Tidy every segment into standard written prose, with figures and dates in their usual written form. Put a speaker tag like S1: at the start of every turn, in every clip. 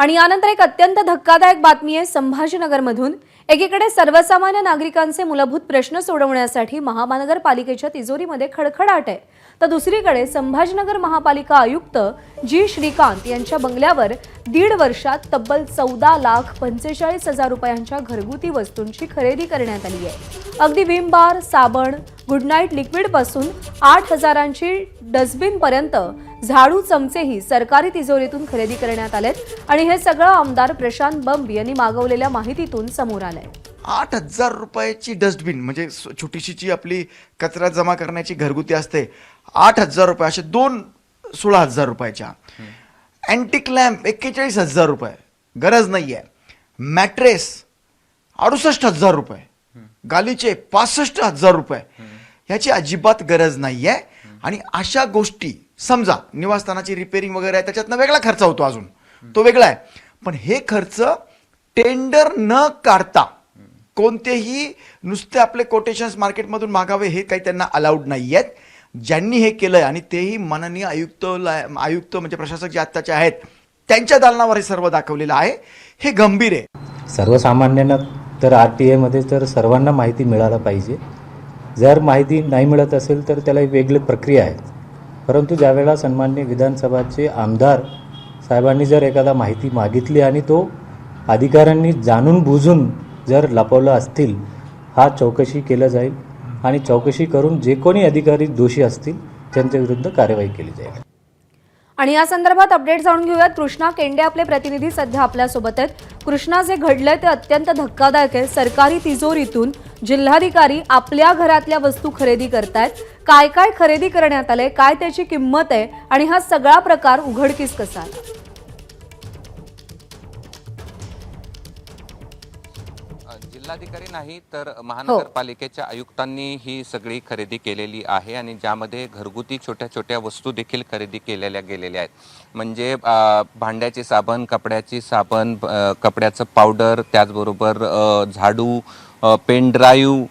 S1: आणि यानंतर एक अत्यंत धक्कादायक बातमी आहे संभाजीनगरमधून। एकीकडे सर्वसामान्य नागरिकांचे मूलभूत प्रश्न सोडवण्यासाठी महानगरपालिकेच्या तिजोरीमध्ये खडखडाट आहे, तर दुसरीकडे संभाजीनगर महापालिका आयुक्त जी श्रीकांत यांच्या बंगल्यावर 1.5 वर्षात तब्बल 14,45,000 रुपयांच्या घरगुती वस्तूंची खरेदी करण्यात आली आहे। अगदी विम बार, साबण, गुड नाईट लिक्विड पासून 8,000ची डस्टबिन पर्यंत झाडू चमचेही सरकारी तिजोरीतून खरेदी करण्यात आलेत आणि हे सगळं आमदार प्रशांत बंब यांनी मागवलेल्या माहितीतून समोर आलंय।
S2: 8,000 रुपयाची डस्टबिन म्हणजे छोटीशी जी आपली कचरा जमा करण्याची घरगुती असते, 8,000 रुपये, असे 2 16,000 रुपयाच्या। अँटिक लॅम्प 41,000 रुपये, गरज नाहीये। मॅट्रेस 68,000 रुपये, गालीचे 65,000 रुपये, ह्याची अजिबात गरज नाहीये। आणि अशा गोष्टी समजा निवासस्थानाची रिपेअरिंग वगैरे आहे, त्याच्यातनं वेगळा खर्च होतो, अजून तो वेगळा आहे। पण हे खर्च टेंडर न काढता कोणतेही नुसते आपले कोटेशन्स मार्केटमधून मागावे हे काही त्यांना अलाउड नाही आहेत। ज्यांनी हे केलंय आणि तेही माननीय आयुक्त म्हणजे प्रशासक जे आत्ताचे आहेत त्यांच्या दालनावर हे सर्व दाखवलेलं आहे। हे गंभीर आहे।
S3: सर्वसामान्यांना तर RTI मध्ये तर सर्वांना माहिती मिळायला पाहिजे। जर माहिती नाही मिळत असेल तर त्याला एक वेगळी प्रक्रिया आहे, परंतु ज्यावेळेला सन्माननीय विधानसभाचे आमदार साहेबांनी जर एखादा माहिती मागितली आणि तो अधिकाऱ्यांनी जाणून बुजून जर लपवलं असतील, हा चौकशी केलं जाईल आणि चौकशी करून जे कोणी अधिकारी दोषी असतील त्यांच्या विरुद्ध कार्यवाही केली जाईल।
S1: आणि या संदर्भात अपडेट जाणून घेऊयात। कृष्णा केंडे आपले प्रतिनिधी सध्या आपल्या सोबत आहेत। कृष्णा, जे घडलंय ते अत्यंत धक्कादायक आहे। सरकारी तिजोरीतून जिल्हाधिकारी आपल्या घरातल्या वस्तू खरेदी करतायत। काय काय खरेदी करण्यात आले, काय त्याची किंमत आहे आणि हा सगळा प्रकार उघडकीस कसा आला?
S4: जिल्हाधिकारी नाही तर महानगरपालिकेच्या आयुक्तांनी ही सगळी खरेदी केलेली आहे आणि ज्यामध्ये घरगुती छोट्या छोट्या वस्तू देखील खरेदी केलेल्या गेलेल्या आहेत। म्हणजे भांड्याची साबण, कपड्याची साबण, कपड्याचं पावडर, त्याचबरोबर झाडू, पेन ड्राईव्ह,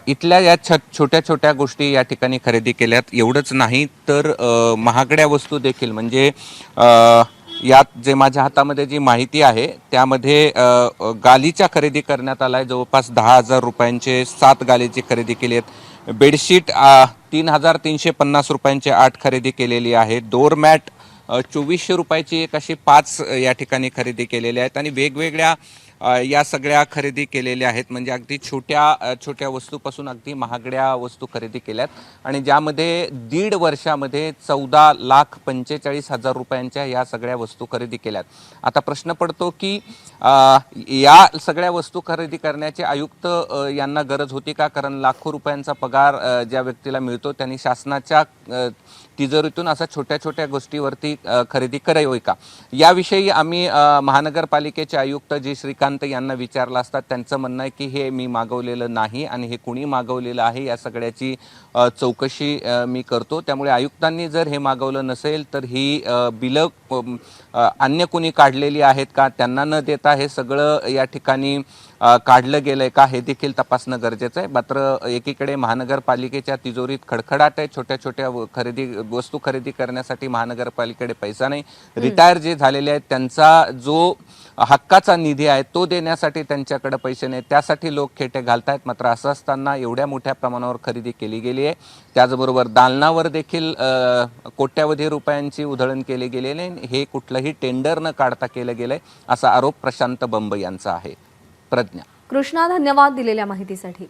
S4: इथल्या या छोट्या छोट्या गोष्टी या ठिकाणी खरेदी केल्यात। एवढंच नाही तर महागड्या वस्तू देखील, म्हणजे यात जे माझ्या हातामध्ये जी माहिती आहे त्यामध्ये गालीच्या खरेदी करण्यात आलाय। जवळपास 10,000 रुपयांचे 7 गालीची खरेदी केली आहेत। बेडशीट 3,350 रुपयांचे 8 खरेदी केलेली आहे। डोरमॅट 2,400 रुपयाची एक अशी 5 या ठिकाणी खरेदी केलेल्या आहेत आणि वेगवेगळ्या या सगळ्या खरेदी केलेल्या आहेत। म्हणजे अगदी छोट्या छोट्या वस्तूपासून अगदी महागड्या वस्तू खरेदी केल्यात आणि ज्यामध्ये 1.5 वर्षामध्ये 14,45,000 रुपयांच्या या सगळ्या वस्तू खरेदी केल्यात। आता प्रश्न पडतो की या सगळ्या वस्तू खरेदी करण्याचे आयुक्त यांना गरज होती का? कारण लाखो रुपयांचा पगार ज्या व्यक्तीला मिळतो त्यांनी शासनाच्या तिजोरीतून अशा छोट्या छोट्या गोष्टीवरती खरेदी करावी का? याविषयी आम्ही महानगरपालिकेचे आयुक्त जी श्रीकांत यांना विचारलं असता त्यांचं म्हणणं आहे की हे मी मागवलेलं नाही आणि हे कुणी मागवलेलं आहे या सगळ्याची चौकशी मी करतो। त्यामुळे आयुक्तांनी जर हे मागवलं नसेल तर ही बिलं अन्य कुणी काढलेली आहेत का, त्यांना न देता हे सगळं या ठिकाणी काढलं गेलंय का, हे देखील तपासणं गरजेचं आहे। मात्र एकीकडे महानगरपालिकेच्या तिजोरीत खडखडाट आहे। छोट्या छोट्या वस्तू खरेदी करण्यासाठी महानगरपालिकेकडे पैसा नाही। रिटायर जे झालेले आहेत त्यांचा जो हक्काचा निधी आहे तो देण्यासाठी त्यांच्याकडे पैसे नाही, त्यासाठी लोक खेटे घालतायत। मात्र असं असताना एवढ्या मोठ्या प्रमाणावर खरेदी केली गेली आहे। त्याचबरोबर दालनावर देखील कोट्यावधी रुपयांची उधळण केली गेलेली आहे। हे कुठलंही टेंडर न काढता केलं गेलंय असा आरोप प्रशांत बंब यांचा आहे। प्रज्ञा।
S1: कृष्णा, धन्यवाद दिलेल्या माहितीसाठी।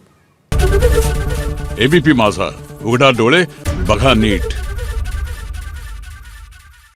S5: ABP माझा, उघडा डोळे बघा नीट।